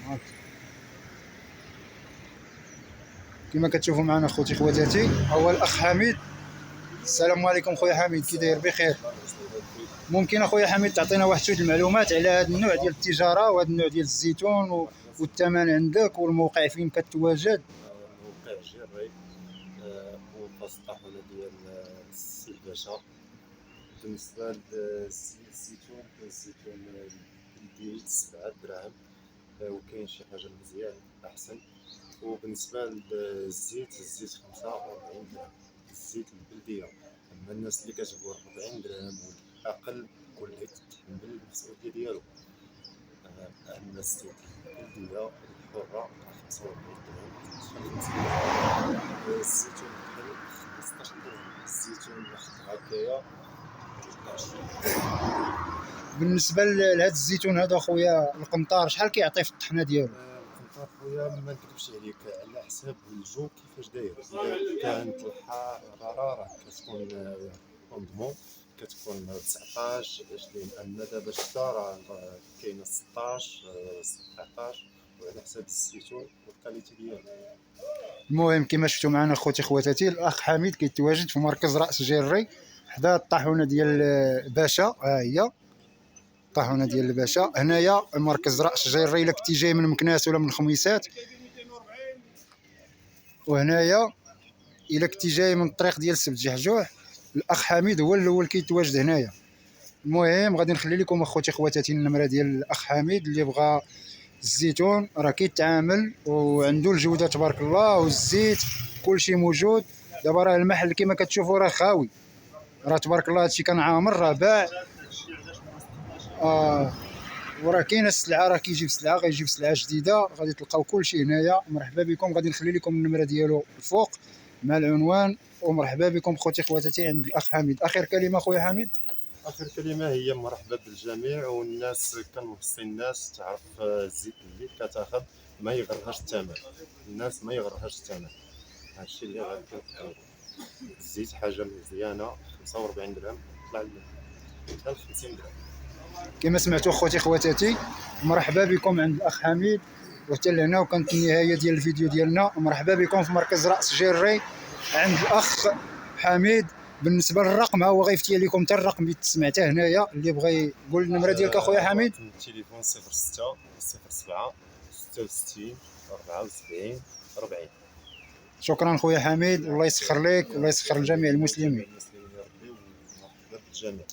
هاك. كما كتشوفوا معنا خوتي خواتاتي، هو الاخ حميد. السلام عليكم خويا حميد، كي داير؟ بخير. ممكن اخويا حميد تعطينا واحد شويه المعلومات على هذا النوع ديال التجاره وهذا النوع ديال الزيتون والثمن عندك والموقع فين كتواجد؟ موقع جيري، وفاس الطاحونه ديال السي باشا. بالنسبه للزيتون، كاين الزيتون البلدي 7 دراهم، وكاين شي حاجه مزيان احسن. وبالنسبه للزيت، الزيت 45 درهم الزيت البلديه. اما الناس اللي كتقول 40 درهم والاقل كلها تتحمل المسؤوليه ديالو. اما الزيت البلديه الحره 45 درهم تخلص. الزيتون الحلو 15 درهم، الزيتون الاخضر هكايا 23. بالنسبه لهذا الزيتون هذا خويا القنطار، شحال كيعطي في الطحنه ديالو؟ القنطار خويا ما نكذبش عليك، على حساب الجو كيفاش داير. اذا كانت الحراره راه كتكون كوندمون، كتكون 19 20. اما دابا الشتا راه كاينه 16 17، وعلى حساب الزيتون والكاليتي ديالو. المهم كما شفتوا معنا خوتي خواتاتي، الاخ حميد كيتواجد في مركز راس جيري حدا الطاحونه ديال باشا. ها هي الطاحونه ديال الباشا هنايا مركز راس جيري. الا كنتي جاي من مكناس ولا من الخميسات، وهنايا الا كنتي جاي من الطريق ديال سبت جحجوح، الاخ حميد هو الاول كيتواجد هنايا. المهم غادي نخلي لكم اخوتي خواتاتي النمره ديال الاخ حميد، اللي بغى الزيتون راه كيتعامل وعنده الجوده تبارك الله، والزيت كلشي موجود. دابا راه المحل كما كتشوفوا راه خاوي، راه تبارك الله هادشي كان عامر راه باع. وراه كاينه السلعه، راه كيجيب سلعه، غيجيب سلعه جديده، غادي تلقاو كلشي هنايا. مرحبا بكم. غادي نخلي لكم النمره ديالو الفوق مع العنوان. ومرحبا بكم خوتي خواتاتي عند الاخ حميد. اخر كلمه خويا حميد. اخر كلمه هي مرحبا بالجميع، والناس كنوصي الناس تعرف الزيت اللي كتاخذ ما يغرهاش الثمن. الناس ما يغرهاش الثمن، هادشي اللي غادي نقول. الزيت حاجه مزيانه، 45 درهم طلع لنا حتى ل 50 درهم. كما سمعتوا خوتي خواتاتي، مرحبا بكم عند الاخ حميد. وحتى لهنا وكانت النهايه ديال الفيديو ديالنا. مرحبا بكم في مركز راس جيري عند الاخ حميد. بالنسبه للرقم، ها هو غيفتي لكم حتى الرقم اللي سمعته هنايا. اللي بغى يقول النمره ديالك اخويا حميد. رقم التليفون 06 07 66 74 40. شكرا خويا حميد، الله يسخر لك والله يسخر لجميع المسلمين. المسلمين يا ربي، ومرحبا بالجميع.